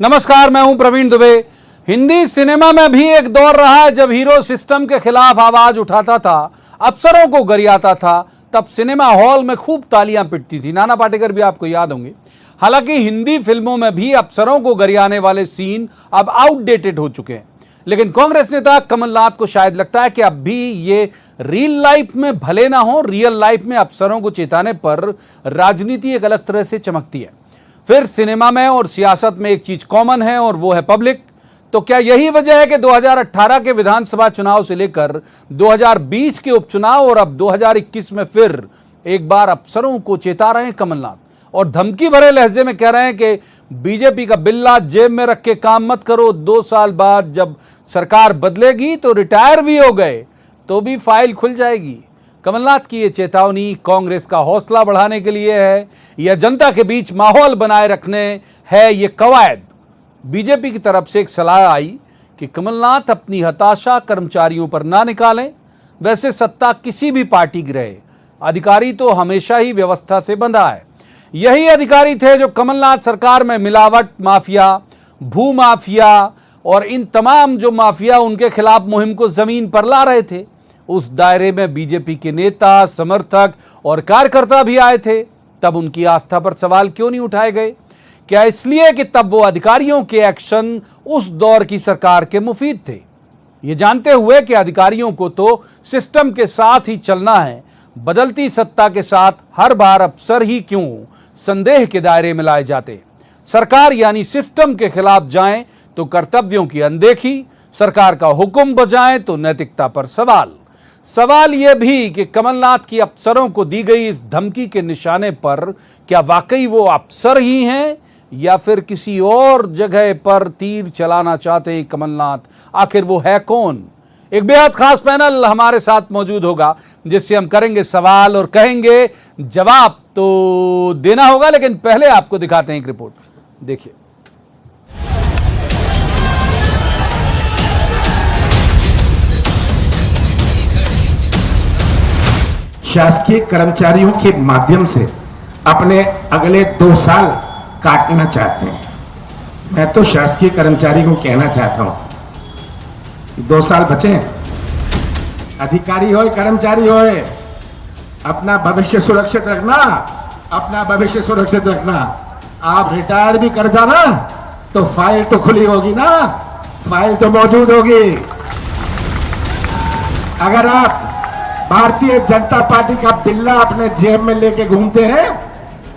नमस्कार, मैं हूं प्रवीण दुबे। हिंदी सिनेमा में भी एक दौर रहा है जब हीरो सिस्टम के खिलाफ आवाज उठाता था, अफसरों को गरियाता था, तब सिनेमा हॉल में खूब तालियां पिटती थी। नाना पाटेकर भी आपको याद होंगे। हालांकि हिंदी फिल्मों में भी अफसरों को गरियाने वाले सीन अब आउटडेटेड हो चुके हैं, लेकिन कांग्रेस नेता कमलनाथ को शायद लगता है कि अब भी ये रियल लाइफ में भले ना हो, रियल लाइफ में अफसरों को चेताने पर राजनीति एक अलग तरह से चमकती है। फिर सिनेमा में और सियासत में एक चीज कॉमन है और वो है पब्लिक। तो क्या यही वजह है कि 2018 के विधानसभा चुनाव से लेकर 2020 के उपचुनाव और अब 2021 में फिर एक बार अफसरों को चेता रहे हैं कमलनाथ और धमकी भरे लहजे में कह रहे हैं कि बीजेपी का बिल्ला जेब में रख के काम मत करो, 2 साल बाद जब सरकार बदलेगी तो रिटायर भी हो गए तो भी फाइल खुल जाएगी। कमलनाथ की ये चेतावनी कांग्रेस का हौसला बढ़ाने के लिए है या जनता के बीच माहौल बनाए रखने है ये कवायद? बीजेपी की तरफ से एक सलाह आई कि कमलनाथ अपनी हताशा कर्मचारियों पर ना निकालें। वैसे सत्ता किसी भी पार्टी की रहे, अधिकारी तो हमेशा ही व्यवस्था से बंधा है। यही अधिकारी थे जो कमलनाथ सरकार में मिलावट माफिया, भू माफिया और इन तमाम जो माफिया उनके खिलाफ मुहिम को जमीन पर ला रहे थे। उस दायरे में बीजेपी के नेता, समर्थक और कार्यकर्ता भी आए थे। तब उनकी आस्था पर सवाल क्यों नहीं उठाए गए? क्या इसलिए कि तब वो अधिकारियों के एक्शन उस दौर की सरकार के मुफीद थे? ये जानते हुए कि अधिकारियों को तो सिस्टम के साथ ही चलना है, बदलती सत्ता के साथ हर बार अफसर ही क्यों संदेह के दायरे में लाए जाते? सरकार यानी सिस्टम के खिलाफ जाएं तो कर्तव्यों की अनदेखी, सरकार का हुक्म बजाएं तो नैतिकता पर सवाल यह भी कि कमलनाथ की अफसरों को दी गई इस धमकी के निशाने पर क्या वाकई वो अफसर ही हैं या फिर किसी और जगह पर तीर चलाना चाहते हैं कमलनाथ? आखिर वो है कौन? एक बेहद खास पैनल हमारे साथ मौजूद होगा जिससे हम करेंगे सवाल और कहेंगे जवाब तो देना होगा। लेकिन पहले आपको दिखाते हैं एक रिपोर्ट, देखिए। शासकीय कर्मचारियों के माध्यम से अपने अगले 2 साल काटना चाहते हैं। मैं तो शासकीय कर्मचारी को कहना चाहता हूं 2 साल बचे, अधिकारी हो कर्मचारी हो, अपना भविष्य सुरक्षित रखना, अपना भविष्य सुरक्षित रखना। आप रिटायर भी कर जाना तो फाइल तो खुली होगी ना, फाइल तो मौजूद होगी। अगर आप भारतीय जनता पार्टी का बिल्ला अपने जेब में लेके घूमते हैं,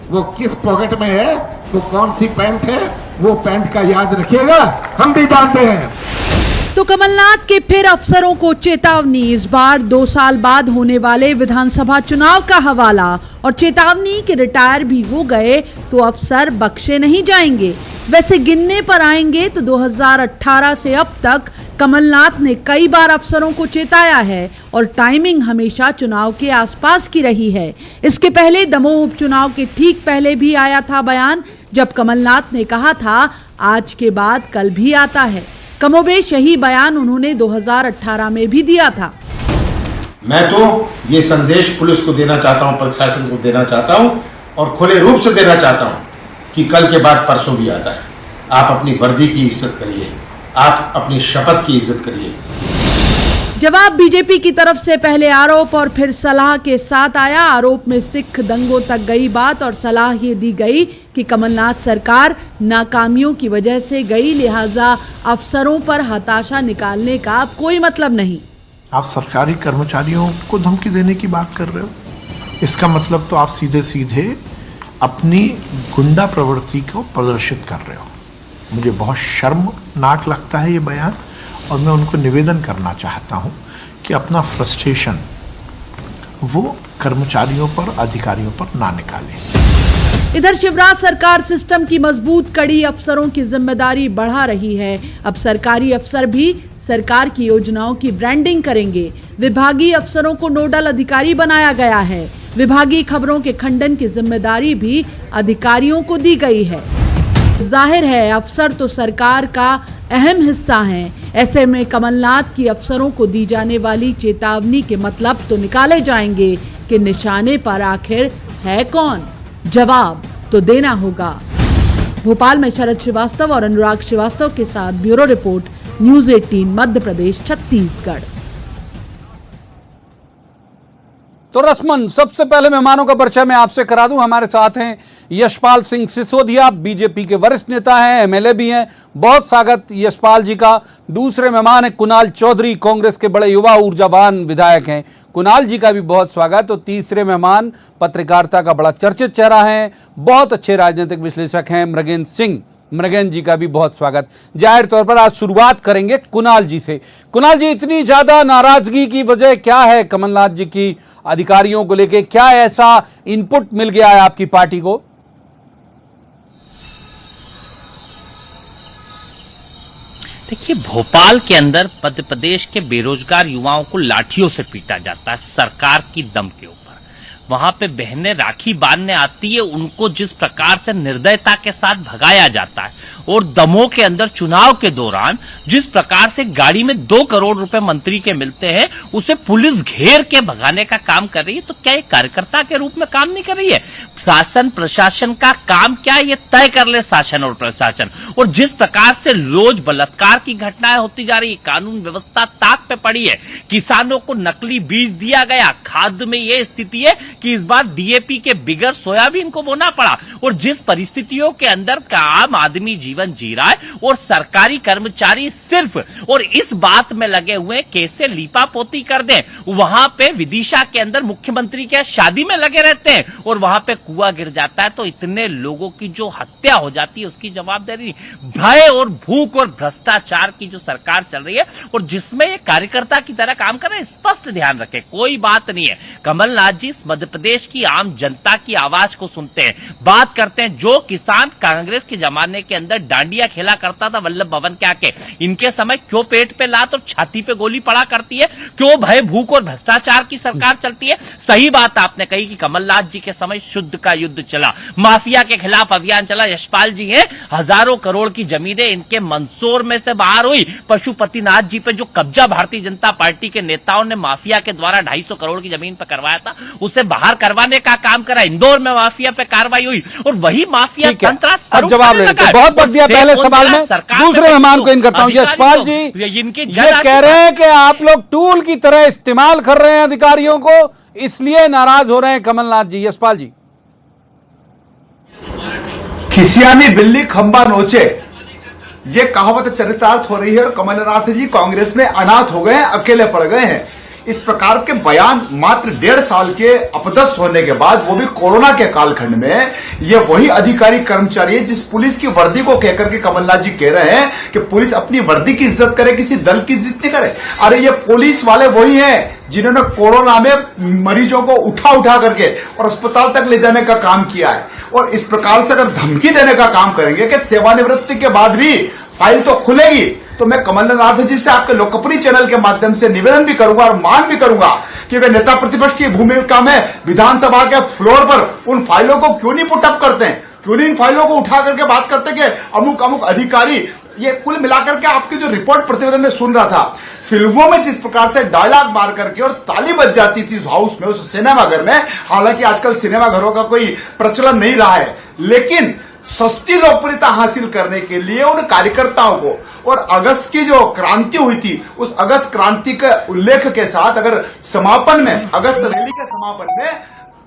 वो किस पॉकेट में है, वो कौन सी पैंट है, वो पैंट का याद रखिएगा, हम भी जानते हैं। तो कमलनाथ के फिर अफसरों को चेतावनी। इस बार 2 साल बाद होने वाले विधानसभा चुनाव का हवाला और चेतावनी कि रिटायर भी हो गए तो अफसर बख्शे नहीं जाएंगे। वैसे गिनने पर आएंगे तो 2018 से अब तक कमलनाथ ने कई बार अफसरों को चेताया है और टाइमिंग हमेशा चुनाव के आसपास की रही है। इसके पहले दमोह उपचुनाव के ठीक पहले भी आया था बयान, जब कमलनाथ ने कहा था आज के बाद कल भी आता है। कमोबेश यही बयान उन्होंने 2018 में भी दिया था। मैं तो ये संदेश पुलिस को देना चाहता हूं, प्रशासन को देना चाहता हूं और खुले रूप से देना चाहता हूं कि कल के बाद परसों भी आता है। आप अपनी वर्दी की इज्जत करिए, आप अपनी शपथ की इज्जत करिए। जवाब बीजेपी की तरफ से पहले आरोप और फिर सलाह के साथ आया। आरोप में सिख दंगों तक गई बात और सलाह ये दी गई कि कमलनाथ सरकार नाकामियों की वजह से गई, लिहाजा अफसरों पर हताशा निकालने का कोई मतलब नहीं। आप सरकारी कर्मचारियों को धमकी देने की बात कर रहे हो, इसका मतलब तो आप सीधे सीधे अपनी गुंडा प्रवृत्ति को प्रदर्शित कर रहे हो। मुझे बहुत शर्मनाक लगता है ये बयान और मैं उनको निवेदन करना चाहता हूं कि अपना फ्रस्ट्रेशन वो कर्मचारियों पर, अधिकारियों पर ना निकालें। इधर शिवराज सरकार सिस्टम की मजबूत कड़ी अफसरों की जिम्मेदारी बढ़ा रही है। अब सरकारी अफसर भी सरकार की योजनाओं की ब्रांडिंग करेंगे। विभागीय अफसरों को नोडल अधिकारी बनाया गया है। विभागीय खबरों के खंडन की जिम्मेदारी भी अधिकारियों को दी गई है। जाहिर है अफसर तो सरकार का अहम हिस्सा हैं। ऐसे में कमलनाथ की अफसरों को दी जाने वाली चेतावनी के मतलब तो निकाले जाएंगे कि निशाने पर आखिर है कौन? जवाब तो देना होगा। भोपाल में शरद श्रीवास्तव और अनुराग श्रीवास्तव के साथ bureau report, news 18 Madhya Pradesh Chhattisgarh. तो रस्मन, सबसे पहले मेहमानों का परिचय मैं आपसे करा दूं। हमारे साथ हैं यशपाल सिंह सिसोदिया, बीजेपी के वरिष्ठ नेता हैं, एमएलए भी हैं। बहुत स्वागत यशपाल जी का। दूसरे मेहमान हैं कुणाल चौधरी, कांग्रेस के बड़े युवा ऊर्जावान विधायक हैं। कुणाल जी का भी बहुत स्वागत। और तीसरे मेहमान पत्रकारिता का बड़ा चर्चित चेहरा है, बहुत अच्छे राजनीतिक विश्लेषक हैं, मृगेंद्र सिंह। मृगेंद्र जी का भी बहुत स्वागत। जाहिर तौर पर आज शुरुआत करेंगे कुणाल जी से। कुणाल जी, इतनी ज्यादा नाराजगी की वजह क्या है कमलनाथ जी की अधिकारियों को लेके? क्या ऐसा इनपुट मिल गया है आपकी पार्टी को? देखिए, भोपाल के अंदर मध्य प्रदेश के बेरोजगार युवाओं को लाठियों से पीटा जाता है सरकार की दम के ऊपर। वहां पे बहनें राखी बांधने आती है, उनको जिस प्रकार से निर्दयता के साथ भगाया जाता है, और दमोह के अंदर चुनाव के दौरान जिस प्रकार से गाड़ी में 2 करोड़ रुपए मंत्री के मिलते हैं, उसे पुलिस घेर के भगाने का काम कर रही है। तो क्या ये कार्यकर्ता के रूप में काम नहीं कर रही है? शासन प्रशासन का काम क्या है, ये तय कर ले शासन और प्रशासन। और जिस प्रकार से रोज बलात्कार की घटनाएं होती जा रही है, कानून व्यवस्था ताक पे पड़ी है, किसानों को नकली बीज दिया गया, खाद में ये स्थिति है कि इस बार डीएपी के बिगर सोयाबीन को बोना पड़ा। और जिस परिस्थितियों के अंदर आम आदमी जीवन जी रहा है, और सरकारी कर्मचारी सिर्फ और इस बात में लगे हुए कैसे लीपापोती कर दें। वहां पे विदिशा के अंदर मुख्यमंत्री के शादी में लगे रहते हैं, और वहां पे कुआं गिर जाता है तो इतने लोगों की जो हत्या हो जाती है उसकी जवाबदारी भय और भूख और भ्रष्टाचार की जो सरकार चल रही है, और जिसमें ये कार्यकर्ता की तरह काम कर रहे हैं। स्पष्ट ध्यान रखें, कोई बात नहीं है। कमलनाथ जी मध्य प्रदेश की आम जनता की आवाज को सुनते हैं, बात करते हैं। जो किसान कांग्रेस के जमाने के अंदर डांडिया खेला करता था वल्लभ भवन के आके, इनके समय क्यों पेट पे लात और छाती पे गोली पड़ा करती है? क्यों भय भूख और भ्रष्टाचार की सरकार चलती है? सही बात आपने कही कि कमलनाथ जी के समय शुद्ध का युद्ध चला, माफिया के खिलाफ अभियान चला। यशपाल जी हैं, हजारों करोड़ की जमीनें इनके मंदसौर में से बाहर हुई। पशुपतिनाथ जी पे जो कब्जा भारतीय जनता पार्टी के नेताओं ने माफिया के द्वारा 250 करोड़ की जमीन पर करवाया था, उसे बाहर करवाने का काम करा। इंदौर में माफिया पे कार्रवाई हुई, और वही माफिया तंत्र अब जवाब ले लेते हैं। बहुत वक्त दिया पहले सवाल में। दूसरे मेहमान को इन करता हूं। यशपाल जी, ये कह रहे हैं कि आप लोग टूल की तरह इस्तेमाल कर रहे हैं अधिकारियों को, इसलिए नाराज हो रहे हैं कमलनाथ जी। यशपाल जी, खिसियानी बिल्ली खंबा नोचे, ये कहावत चरितार्थ हो रही है। और कमलनाथ जी कांग्रेस में अनाथ हो गए हैं, अकेले पड़ गए हैं। इस प्रकार के बयान मात्र 1.5 साल के अपदस्थ होने के बाद, वो भी कोरोना के कालखंड में, ये वही अधिकारी कर्मचारी है जिस पुलिस की वर्दी को कहकर के कमलनाथ जी कह रहे हैं कि पुलिस अपनी वर्दी की इज्जत करे, किसी दल की इज्जत नहीं करे। अरे ये पुलिस वाले वही हैं जिन्होंने कोरोना में मरीजों को उठा करके और अस्पताल तक ले जाने का काम किया है। और इस प्रकार से अगर धमकी देने का काम करेंगे कि सेवानिवृत्ति के बाद भी फाइल तो खुलेगी, तो मैं कमलनाथ जी से आपके लोकप्रिय चैनल के माध्यम से निवेदन भी करूंगा और मांग भी करूंगा कि वे नेता प्रतिपक्ष की भूमिका में विधानसभा के फ्लोर पर उन फाइलों को क्यों नहीं पुटअप करते हैं, क्यों नहीं इन फाइलों को उठा करके बात करते कि अमुक अमुक अधिकारी। ये कुल मिलाकर के आपकी जो रिपोर्ट प्रतिवेदन में सुन रहा था, फिल्मों में जिस प्रकार से डायलॉग मार करके और ताली बज जाती थी उस हाउस में, उस सिनेमाघर में, हालांकि आजकल सिनेमाघरों का कोई प्रचलन नहीं रहा है, लेकिन सस्ती लोकप्रियता हासिल करने के लिए उन कार्यकर्ताओं को, और अगस्त की जो क्रांति हुई थी उस अगस्त क्रांति के उल्लेख के साथ अगर समापन में, अगस्त रैली के समापन में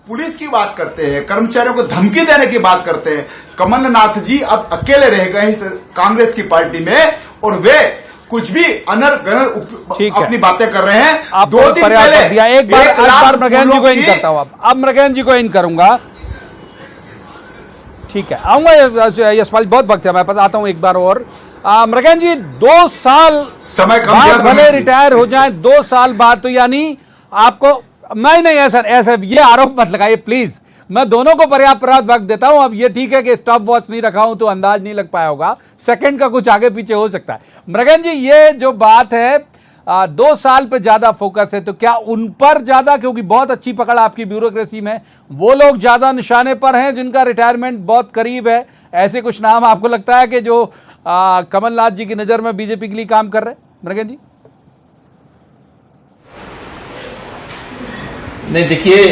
पुलिस की बात करते हैं, कर्मचारियों को धमकी देने की बात करते हैं, कमलनाथ जी अब अकेले रह गए इस कांग्रेस की पार्टी में, और वे कुछ भी अनर गनर अपनी बातें कर रहे हैं। आप 2 दिन पहले दिया। एक बार मृगेंद्र जी को इन करता हूं। अब मृगेंद्र जी को इन करूंगा, ठीक है, आऊंगा। यशपाल, बहुत वक्त है, मैं बताता हूं एक बार और। मृगेंद्र जी, 2 साल समय बाद भले रिटायर हो जाए, 2 साल बाद, तो यानी आपको नहीं ऐसा ये आरोप मत लगाइए प्लीज। मैं दोनों को पर्याप्त वक्त देता हूं। अब ये ठीक है कि स्टॉप वॉच नहीं रखा हूं तो अंदाज नहीं लग पाया होगा, सेकंड का कुछ आगे पीछे हो सकता है। मृगेंद्र जी, ये जो बात है 2 साल पे ज्यादा फोकस है, तो क्या उन पर ज्यादा, क्योंकि बहुत अच्छी पकड़ आपकी ब्यूरोक्रेसी में, वो लोग ज्यादा निशाने पर हैं जिनका रिटायरमेंट बहुत करीब है? ऐसे कुछ नाम आपको लगता है कि जो कमलनाथ जी की नजर में बीजेपी के लिए काम कर रहे हैं? मृगेंद्र जी, नहीं, देखिए,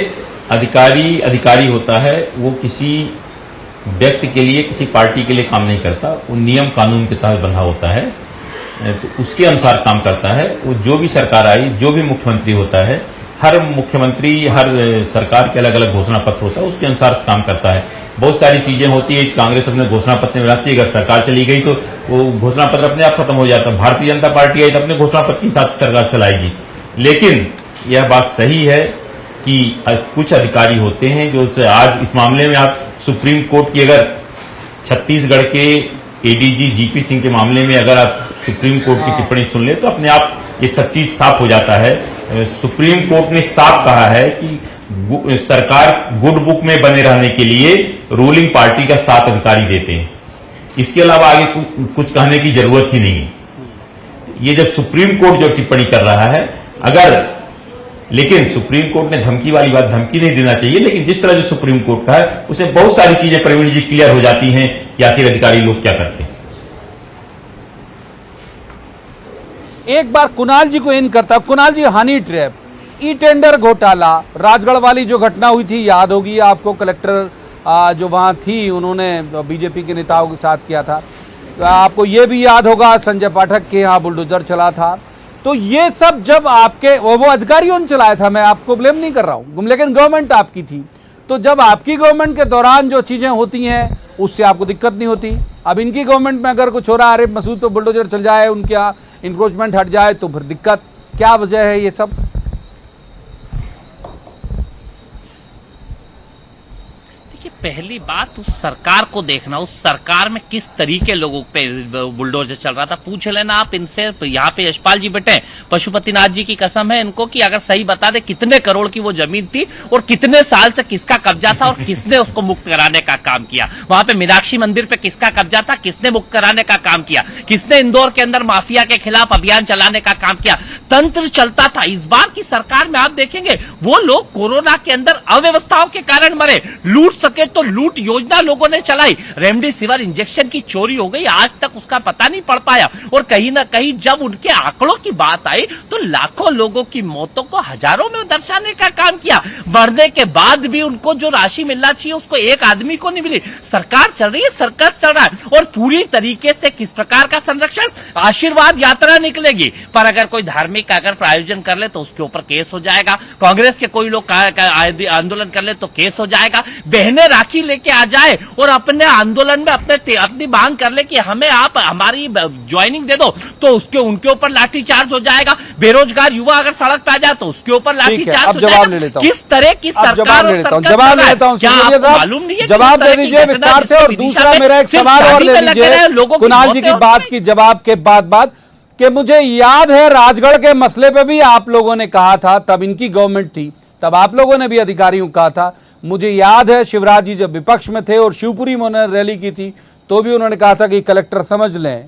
अधिकारी होता है, वो किसी व्यक्ति के लिए, किसी पार्टी के लिए काम नहीं करता। वो नियम कानून के तहत बंधा होता है, तो उसके अनुसार काम करता है। वो जो भी सरकार आई, जो भी मुख्यमंत्री होता है, हर मुख्यमंत्री, हर सरकार के अलग अलग घोषणा पत्र होता है, उसके अनुसार काम करता है। बहुत सारी चीजें होती है, कांग्रेस अपने घोषणा पत्र में लाती है, अगर सरकार चली गई तो वो घोषणा पत्र अपने आप खत्म हो जाता है। भारतीय जनता पार्टी आई तो अपने घोषणा पत्र के हिसाब से सरकार चलाएगी। लेकिन यह बात सही है कि कुछ अधिकारी होते हैं जो आज इस मामले में आप सुप्रीम कोर्ट की, अगर छत्तीसगढ़ के एडीजी जीपी सिंह के मामले में अगर आप सुप्रीम कोर्ट की टिप्पणी सुन ले तो अपने आप ये सब चीज साफ हो जाता है। सुप्रीम कोर्ट ने साफ कहा है कि सरकार गुड बुक में बने रहने के लिए रूलिंग पार्टी का 7 अधिकारी देते हैं। इसके अलावा आगे कुछ कहने की जरूरत ही नहीं है। ये जब सुप्रीम कोर्ट जो टिप्पणी कर रहा है, अगर, लेकिन सुप्रीम कोर्ट ने धमकी वाली बात धमकी नहीं देना चाहिए, लेकिन जिस तरह जो सुप्रीम कोर्ट का है उसमें बहुत सारी चीजें प्रवीण जी क्लियर हो जाती हैं कि आखिर अधिकारी लोग क्या करते हैं। एक बार कुणाल जी को इन करता, कुणाल जी, हनी ट्रैप, ई टेंडर घोटाला, राजगढ़ वाली जो घटना हुई थी याद होगी आपको, कलेक्टर जो वहां थी उन्होंने बीजेपी के नेताओं के साथ किया था। आपको ये भी याद होगा संजय पाठक के यहाँ बुलडोजर चला था। तो ये सब जब आपके वो अधिकारियों ने चलाया था, मैं आपको ब्लेम नहीं कर रहा हूँ, लेकिन गवर्नमेंट आपकी थी। तो जब आपकी गवर्नमेंट के दौरान जो चीजें होती हैं उससे आपको दिक्कत नहीं होती। अब इनकी गवर्नमेंट में अगर कुछ हो रहा है, अरे मसूद पे बुलडोजर चल जाए, उनके यहाँ इंक्रोचमेंट हट जाए, तो फिर दिक्कत। क्या वजह है ये सब? पहली बात उस सरकार को देखना, उस सरकार में किस तरीके लोगों पे बुलडोजर चल रहा था। पूछ लेना आप इनसे। यहाँ पे यशपाल जी बैठे, पशुपतिनाथ जी की कसम है इनको कि अगर सही बता दे कितने करोड़ की वो जमीन थी और कितने साल से किसका कब्जा था और किसने उसको मुक्त कराने का काम किया। वहां पे मीनाक्षी मंदिर पे किसका कब्जा था, किसने मुक्त कराने का काम किया, किसने इंदौर के अंदर माफिया के खिलाफ अभियान चलाने का काम किया। तंत्र चलता था। इस बार की सरकार में आप देखेंगे वो लोग कोरोना के अंदर अव्यवस्थाओं के कारण मरे, लूट सके तो लूट योजना लोगों ने चलाई। रेमडेसिविर इंजेक्शन की चोरी हो गई, आज तक उसका पता नहीं पड़ पाया। और कहीं ना कहीं जब उनके आंकड़ों की बात आई तो लाखों लोगों की मौतों को हजारों में दर्शाने का काम किया। मरने के बाद भी उनको जो राशि मिलना चाहिए उसको एक आदमी को नहीं मिली। सरकार चल रही है, सर्कस चल रहा है। और पूरी तरीके से किस प्रकार का संरक्षण, आशीर्वाद यात्रा निकलेगी, पर अगर कोई धार्मिक अगर आयोजन कर ले तो उसके ऊपर केस हो जाएगा। कांग्रेस के कोई लोग आंदोलन कर ले तो केस हो जाएगा। बहनें राखी लेके आ जाए और अपने आंदोलन में अपनी मांग कर ले कि हमें आप हमारी ज्वाइनिंग दे दो, तो उसके उनके ऊपर लाठीचार्ज हो जाएगा। बेरोजगार युवा अगर सड़क पे आ जाए तो उसके ऊपर लाठीचार्ज हो जाएगा। किस तरह की सरकार, जवाब ले लेता हूं, मालूम नहीं है? जवाब दे दीजिए विस्तार से। और दूसरा मेरा एक सवाल और ले लीजिए कुणाल जी की बात की जवाब के बाद कि मुझे याद है राजगढ़ के मसले पे भी आप लोगों ने कहा था, तब इनकी गवर्नमेंट थी, तब आप लोगों ने भी अधिकारियों को कहा था। मुझे याद है शिवराज जी जब विपक्ष में थे और शिवपुरी में उन्होंने रैली की थी तो भी उन्होंने कहा था कि कलेक्टर समझ लें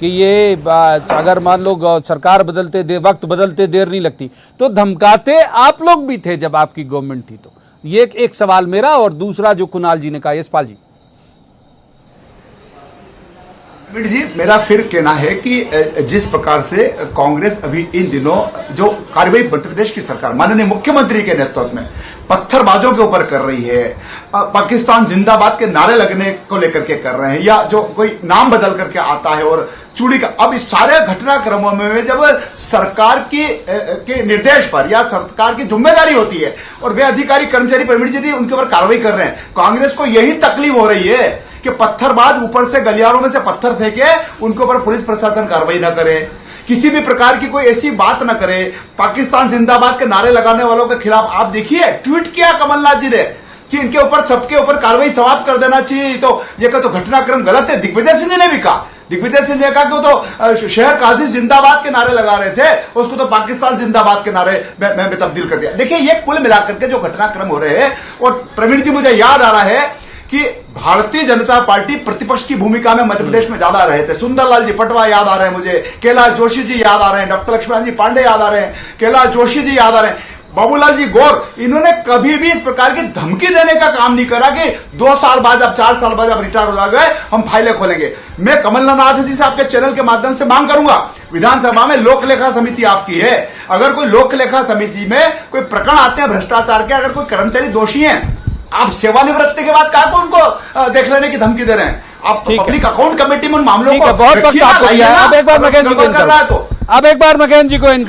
कि ये अगर मान लो सरकार बदलते वक्त बदलते देर नहीं लगती। तो धमकाते आप लोग भी थे जब आपकी गवर्नमेंट थी। तो ये एक सवाल मेरा। और दूसरा जो कुणाल जी ने कहा, यशपाल जी। जी, मेरा फिर कहना है कि जिस प्रकार से कांग्रेस अभी इन दिनों जो कार्रवाई मध्य प्रदेश की सरकार माननीय मुख्यमंत्री के नेतृत्व में पत्थरबाजों के ऊपर कर रही है, पाकिस्तान जिंदाबाद के नारे लगने को लेकर के कर रहे हैं, या जो कोई नाम बदल करके आता है और चूड़ी का, अब इस सारे घटनाक्रमों में जब सरकार के निर्देश पर या सरकार की जिम्मेदारी होती है और वे अधिकारी कर्मचारी प्रवीण जी उनके ऊपर कार्रवाई कर रहे हैं, कांग्रेस को यही तकलीफ हो रही है कि पत्थरबाज ऊपर से गलियारों में से पत्थर फेंके, उनके ऊपर पुलिस प्रशासन कार्रवाई न करे, किसी भी प्रकार की कोई ऐसी बात न करे। पाकिस्तान जिंदाबाद के नारे लगाने वालों के खिलाफ आप देखिए ट्वीट किया कमलनाथ जी ने कि इनके ऊपर सबके ऊपर कार्रवाई समाप्त कर देना चाहिए। तो ये तो घटनाक्रम गलत है। दिग्विजय सिंह ने भी कहा, दिग्विजय सिंह ने कहा कि वो तो शहर काजी जिंदाबाद के नारे लगा रहे थे, उसको तो पाकिस्तान जिंदाबाद के नारे में तब्दील कर दिया। देखिए ये कुल मिलाकर के जो घटनाक्रम हो रहे हैं, और प्रवीण जी मुझे याद आ रहा है कि भारतीय जनता पार्टी प्रतिपक्ष की भूमिका में मध्य प्रदेश में ज्यादा रहे थे। सुंदरलाल जी पटवा याद आ रहे हैं मुझे, कैलाश जोशी जी याद आ रहे हैं, डॉक्टर लक्ष्मण जी पांडे याद आ रहे हैं, कैलाश जोशी जी याद आ रहे हैं, बाबूलाल जी गौर, इन्होंने कभी भी इस प्रकार की धमकी देने का काम नहीं करा कि 2 साल बाद, अब 4 साल बाद, अब रिटायर हो गए, हम फाइलें खोलेंगे। मैं कमलनाथ जी से आपके चैनल के माध्यम से मांग करूंगा, विधानसभा में लोक लेखा समिति आपकी है, अगर कोई लोक लेखा समिति में कोई प्रकरण आते हैं भ्रष्टाचार के, अगर कोई कर्मचारी दोषी हैं आप सेवानिवृत्ति के बाद कहा को उनको देख लेने की धमकी दे रहे हैं? आप ठीक है। पब्लिक अकाउंट कमेटी में उन मामलों ठीक को है, बहुत वक्त रखिए ना, आपको दिया है। लाइए ना। अब एक बार मकैन जी को इन कर रहा है करूंगा। तो अब एक बार मकैन जी को इन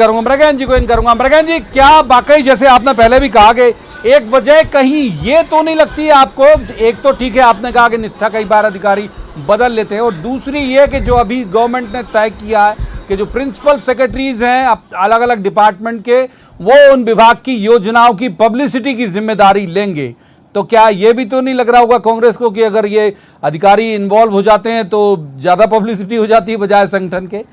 करूंगा। मकैन जी, क्या वाकई जैसे आपने पहले भी कहा कि एक वजह कहीं ये तो नहीं लगती है आपको, एक तो ठीक है आपने कहा कि निष्ठा कई बार अधिकारी बदल लेते हैं, और दूसरी ये कि जो अभी गवर्नमेंट ने तय किया है कि जो प्रिंसिपल सेक्रेटरीज हैं अलग अलग डिपार्टमेंट के, वो उन विभाग की योजनाओं की पब्लिसिटी की जिम्मेदारी लेंगे, तो क्या ये भी तो नहीं लग रहा होगा कांग्रेस को कि अगर ये अधिकारी इन्वॉल्व हो जाते हैं तो ज्यादा पब्लिसिटी हो जाती है बजाय संगठन के?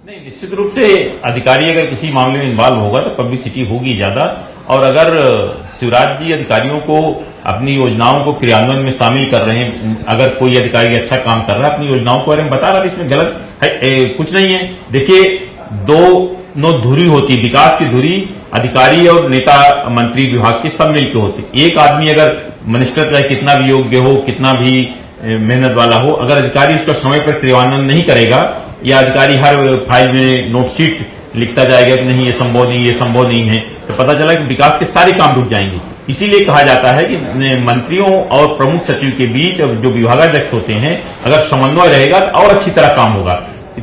नहीं, निश्चित रूप से अधिकारी अगर किसी मामले में इन्वॉल्व होगा तो पब्लिसिटी होगी ज्यादा। और अगर शिवराज जी अधिकारियों को अपनी योजनाओं को क्रियान्वयन में शामिल कर रहे हैं, अगर कोई अधिकारी अच्छा काम कर रहा है अपनी योजनाओं के बारे में बता रहा है, इसमें गलत है कुछ नहीं है। देखिए, दो धुरी होती है, विकास की धुरी अधिकारी और नेता मंत्री विभाग के सब मिलकर होते। एक आदमी अगर मिनिस्टर चाहे कितना भी योग्य हो, कितना भी मेहनत वाला हो, अगर अधिकारी उसका समय पर क्रियान्वयन नहीं करेगा या अधिकारी हर फाइल में नोटशीट लिखता जाएगा कि नहीं ये संभव नहीं, ये संभव नहीं है, तो पता चला कि विकास के सारे काम रुक जाएंगे। इसीलिए कहा जाता है कि मंत्रियों और प्रमुख सचिव के बीच जो विभागाध्यक्ष होते हैं, अगर समन्वय रहेगा और अच्छी तरह काम होगा।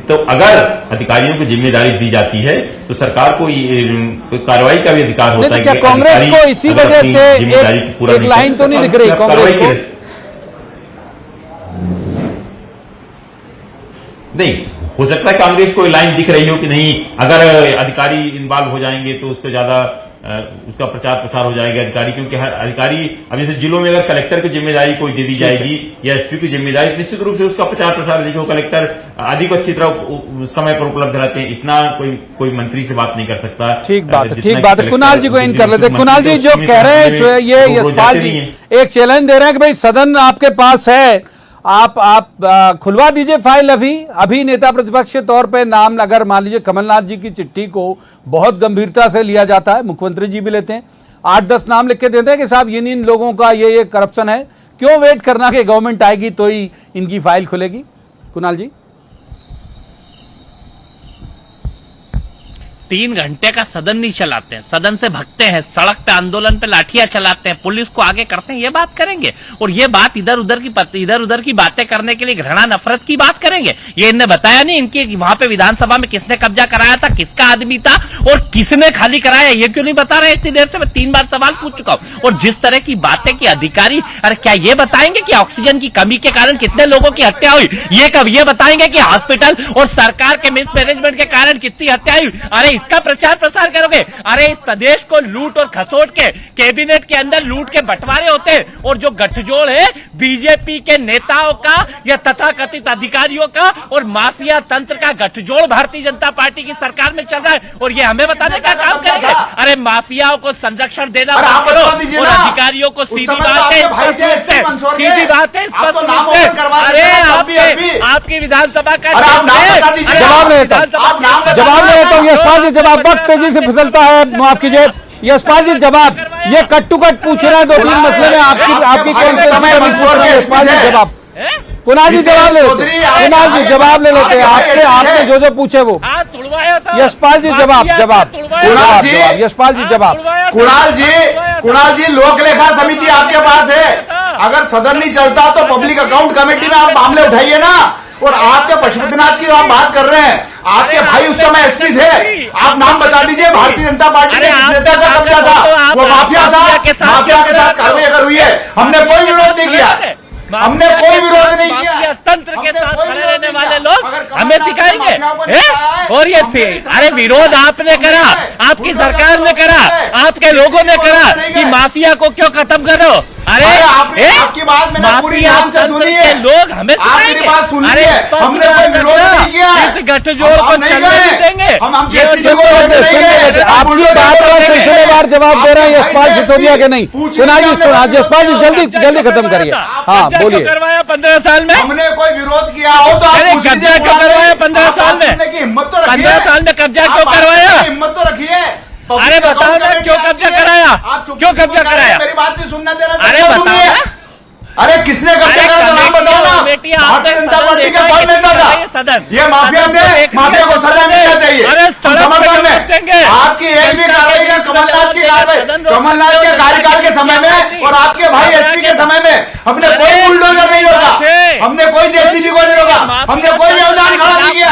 तो अगर अधिकारियों को जिम्मेदारी दी जाती है तो सरकार को कार्रवाई का भी अधिकार होता है। क्या कांग्रेस को इसी वजह से एक लाइन तो नहीं दिख रही कांग्रेस को? नहीं, हो सकता है कांग्रेस को लाइन दिख रही हो कि नहीं, अगर अधिकारी इन्वॉल्व हो जाएंगे तो उसको ज्यादा उसका प्रचार प्रसार हो जाएगा अधिकारी, क्योंकि हर अधिकारी अब जैसे जिलों में अगर कलेक्टर की जिम्मेदारी कोई दे दी जाएगी या एसपी की जिम्मेदारी, निश्चित रूप से उसका प्रचार प्रसार देखो कलेक्टर अधिक अच्छी तरह समय पर उपलब्ध रहते हैं, इतना कोई मंत्री से बात नहीं कर सकता। ठीक बात है। कुणाल जी को इन कर लेते हैं। कुणाल जी जो कह रहे हैं, जो ये यशपाल जी एक चैलेंज दे रहे हैं कि भाई सदन आपके पास है, आप खुलवा दीजिए फाइल। अभी नेता प्रतिपक्ष के तौर पे नाम, अगर मान लीजिए कमलनाथ जी की चिट्ठी को बहुत गंभीरता से लिया जाता है, मुख्यमंत्री जी भी लेते हैं, 8-10 नाम लिख के देते हैं कि साहब इन लोगों का ये करप्शन है, क्यों वेट करना कि गवर्नमेंट आएगी तो ही इनकी फाइल खुलेगी? कुणाल जी, 3 घंटे का सदन नहीं चलाते हैं, सदन से भगते हैं, सड़क पे आंदोलन पे लाठियां चलाते हैं, पुलिस को आगे करते हैं, ये बात करेंगे। और ये बात इधर उधर की बातें करने के लिए घृणा नफरत की बात करेंगे। ये इन्हें बताया नहीं इनकी वहां पे विधानसभा में किसने कब्जा कराया था, किसका आदमी था और किसने खाली कराया, ये क्यों नहीं बता रहे इतनी देर से? मैं 3 बार सवाल पूछ चुका हूं। और जिस तरह की बातें की अधिकारी, अरे क्या ये बताएंगे कि ऑक्सीजन की कमी के कारण कितने लोगों की हत्या हुई? ये कब ये बताएंगे कि हॉस्पिटल और सरकार के मिसमैनेजमेंट के कारण कितनी हत्या हुई? अरे इसका प्रचार प्रसार करोगे? अरे इस प्रदेश को लूट और खसोट के कैबिनेट के अंदर लूट के बंटवारे होते हैं, और जो गठजोड़ है बीजेपी के नेताओं का या तथाकथित अधिकारियों का और माफिया तंत्र का गठजोड़ भारतीय जनता पार्टी की सरकार में चल रहा है, और ये हमें बताने का काम करेंगे? अरे माफियाओं को संरक्षण देना बंद करो और अधिकारियों को सीधी बात है, सीधी बात है, अरे आपकी विधानसभा का जवाब लेता हूँ यशपाल जी, जवाब वक्त तेजी से फिसलता है, माफ कीजिए यशपाल जी, जवाब ये कट टू कट पूछ रहे हैं 2-3 मसले में, आपकी कौन से यशपाल जी जवाब? कुणाल जी जवाब ले लेते हैं, कुणाल जी जवाब ले लेते हैं, आपने जो पूछे वो। यशपाल जी जवाब यशपाल जी जवाब। कुणाल जी लोक लेखा समिति आपके पास है, अगर सदन नहीं चलता तो पब्लिक अकाउंट कमेटी में आप मामले उठाइए ना। और आपके पशुपतिनाथ की आप बात कर रहे हैं, आपके भाई उस समय एसपी थे, आप नाम बता दीजिए भारतीय जनता पार्टी के किस नेता का कब्जा था? वो माफिया था, माफिया के साथ कार्रवाई अगर हुई है, हमने कोई विरोध नहीं किया, हमने कोई विरोध नहीं किया। तंत्र के साथ खड़े रहने वाले लोग हमें सिखाएंगे? और ये अरे विरोध आपने करा, आपकी सरकार ने करा, आपके लोगों ने करा कि माफिया को क्यों खत्म करो? अरे आपकी बात मैंने पूरी ध्यान से सुनी है, लोग हमें मेरी बात सुन ली है, हमने कोई विरोध नहीं किया, इस गठजोड़ को चलने नहीं देंगे। आपकी बात का सिलसिलेवार जवाब दे रहे हैं यशपाल सिसोदिया के नहीं। कुणाल जी सुना, यशपाल जी जल्दी खत्म करिए। हाँ बोलिए। करवाया 15 साल में? हमने कोई विरोध किया हो तो आप कब्जा क्यों करवाया 15 साल में? हिम्मत तो रखिए, 15 साल में कब्जा क्यों करवाया? हिम्मत तो रखिए। अरे बताओ ना क्यों कब्जा कराया? क्यों कब्जा कराया? मेरी बात नहीं सुनना दे रहा। अरे बताओ, अरे किसने कब्जा करा तो नाम बताओ ना। भारतीय जनता पार्टी का कौन नेता था? ये माफिया थे, माफिया को सजा मिलना चाहिए। अरे समर्थन में आपकी एक भी कार्रवाई का कमलनाथ की कमलनाथ के कार्यकाल के समय में और आपके भाई एसपी के समय में हमने कोई बुलडोजर नहीं रोका, हमने कोई जेसीबी को नहीं रोका, हमने कोई व्यवधान खड़ा नहीं किया।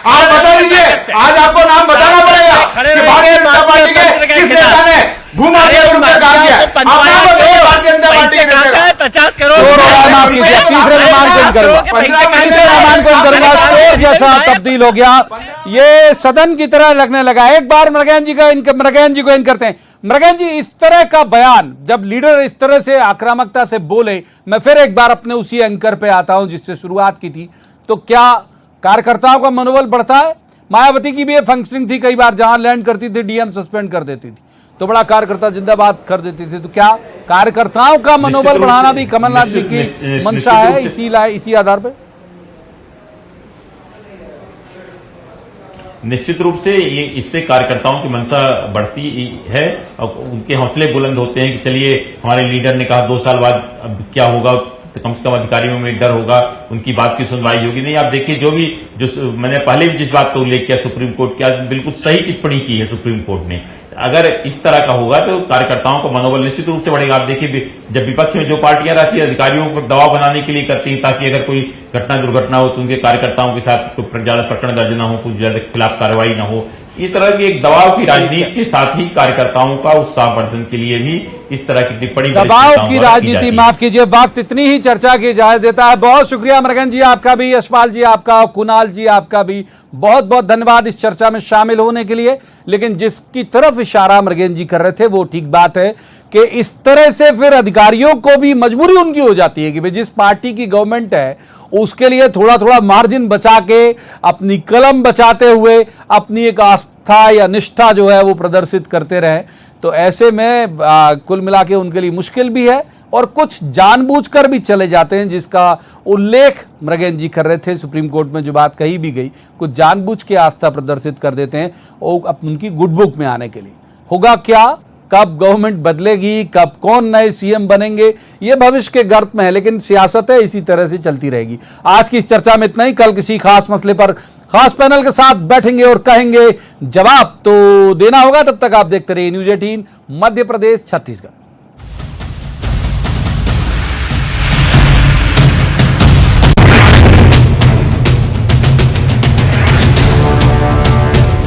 आप बता दीजिए, आज आपको नाम बताना पड़ेगा कि भारतीय जनता पार्टी के किस नेता ने भूमाफिया के रूप में काम किया। आप नाम बताइए भारतीय जनता पार्टी के नेता का। 50 करोड़ तीसरे मेहमान को इन करूंगा, तीसरे मेहमान को इन करूंगा। चोर जैसा तब्दील हो गया, ये सदन की तरह लगने लगा। एक बार मृगेन जी को इन करते हैं। मृगेन जी, इस तरह का बयान जब लीडर इस तरह से आक्रामकता से बोले, मैं फिर एक बार अपने उसी एंकर पे आता हूं जिससे शुरुआत की थी, तो क्या कार्यकर्ताओं का मनोबल बढ़ता है? मायावती की भी ये फंक्शनिंग थी, कई बार जहां लैंड करती थी डीएम सस्पेंड कर देती थी, तो बड़ा कार्यकर्ता जिंदाबाद कर देती थी। तो क्या कार्यकर्ताओं का मनोबल बढ़ाना भी कमलनाथ जी की मंशा है इसी आधार पर? निश्चित रूप से ये इससे कार्यकर्ताओं की मंशा बढ़ती है और उनके हौसले बुलंद होते हैं कि चलिए हमारे लीडर ने कहा 2 साल बाद अब क्या होगा, तो कम से कम अधिकारियों में डर होगा, उनकी बात की सुनवाई होगी। नहीं, आप देखिए जो मैंने पहले भी जिस बात का उल्लेख किया, सुप्रीम कोर्ट की बिल्कुल सही टिप्पणी की है सुप्रीम कोर्ट ने। अगर इस तरह का होगा तो कार्यकर्ताओं का मनोबल निश्चित रूप से बढ़ेगा। आप देखिए, जब विपक्ष में जो पार्टियां रहती है अधिकारियों पर दबाव बनाने के लिए करती हैं ताकि अगर कोई घटना दुर्घटना हो तो उनके कार्यकर्ताओं के साथ कोई ज्यादा प्रकरण दर्ज न हो, कुछ ज्यादा खिलाफ कार्रवाई न हो। इस तरह की एक दबाव की राजनीति के साथ ही कार्यकर्ताओं का उत्साहवर्धन के लिए भी इस तरह की टिप्पणी दबाव की राजनीति, माफ कीजिए, वक्त इतनी ही चर्चा की इजाजत देता है। बहुत शुक्रिया मृगेन जी आपका भी, यशपाल जी आपका, कुणाल जी आपका भी बहुत बहुत धन्यवाद इस चर्चा में शामिल होने के लिए। लेकिन जिसकी तरफ इशारा मृगेन जी कर रहे थे वो ठीक बात है कि इस तरह से फिर अधिकारियों को भी मजबूरी उनकी हो जाती है कि भाई जिस पार्टी की गवर्नमेंट है उसके लिए थोड़ा थोड़ा मार्जिन बचा के, अपनी कलम बचाते हुए अपनी एक आस्था या निष्ठा जो है वो प्रदर्शित करते रहे। तो ऐसे में कुल मिला के उनके लिए मुश्किल भी है और कुछ जानबूझकर भी चले जाते हैं, जिसका उल्लेख मृगेन जी कर रहे थे। सुप्रीम कोर्ट में जो बात कही भी गई, कुछ जानबूझ के आस्था प्रदर्शित कर देते हैं और उनकी गुड बुक में आने के लिए। होगा क्या, कब गवर्नमेंट बदलेगी, कब कौन नए सीएम बनेंगे, ये भविष्य के गर्त में है, लेकिन सियासत है, इसी तरह से चलती रहेगी। आज की इस चर्चा में इतना ही। कल किसी खास मसले पर खास पैनल के साथ बैठेंगे और कहेंगे जवाब तो देना होगा। तब तक आप देखते रहिए न्यूज़ 18 मध्य प्रदेश छत्तीसगढ़।